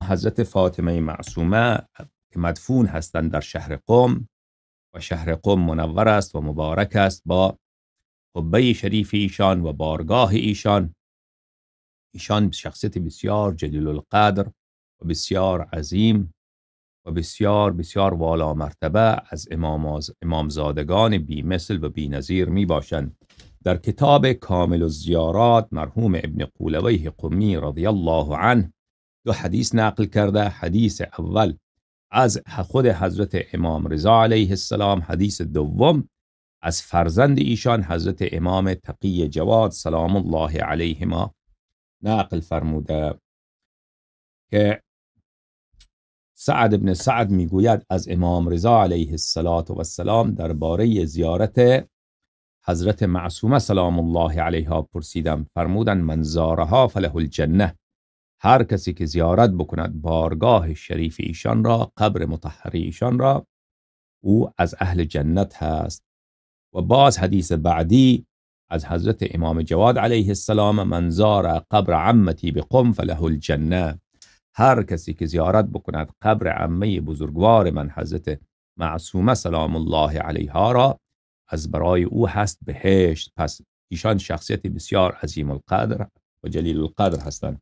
حضرت فاطمه معصومه که مدفون هستند در شهر قم و شهر قم منور است و مبارک است با قبه شریف ایشان و بارگاه ایشان. ایشان شخصیت بسیار جلیل القدر و بسیار عظیم و بسیار بسیار والا مرتبه از امامزادگان بی مثل و بی نظیر می باشند. در کتاب کامل الزیارات مرحوم ابن قولویه قمی رضی الله عنه 2 حدیث نقل کرده. حدیث اول از خود حضرت امام رضا علیه السلام، حدیث دوم از فرزند ایشان حضرت امام تقی جواد سلام الله علیهما نقل فرموده که سعد بن سعد میگوید از امام رضا علیه السلام درباره زیارت حضرت معصومه سلام الله علیها پرسیدم. فرمودند من زارها فله الجنه، هر کسی که زیارت بکند بارگاه شریف ایشان را، قبر مطهر ایشان را، او از اهل جنت هست. و باز حدیث بعدی از حضرت امام جواد علیه السلام من زار قبر عمتی بقم فله الجنه، هر کسی که زیارت بکند قبر عمه بزرگوار من حضرت معصومه سلام الله علیها را، از برای او هست بهشت. پس ایشان شخصیت بسیار عظیم القدر و جلیل القدر هستند.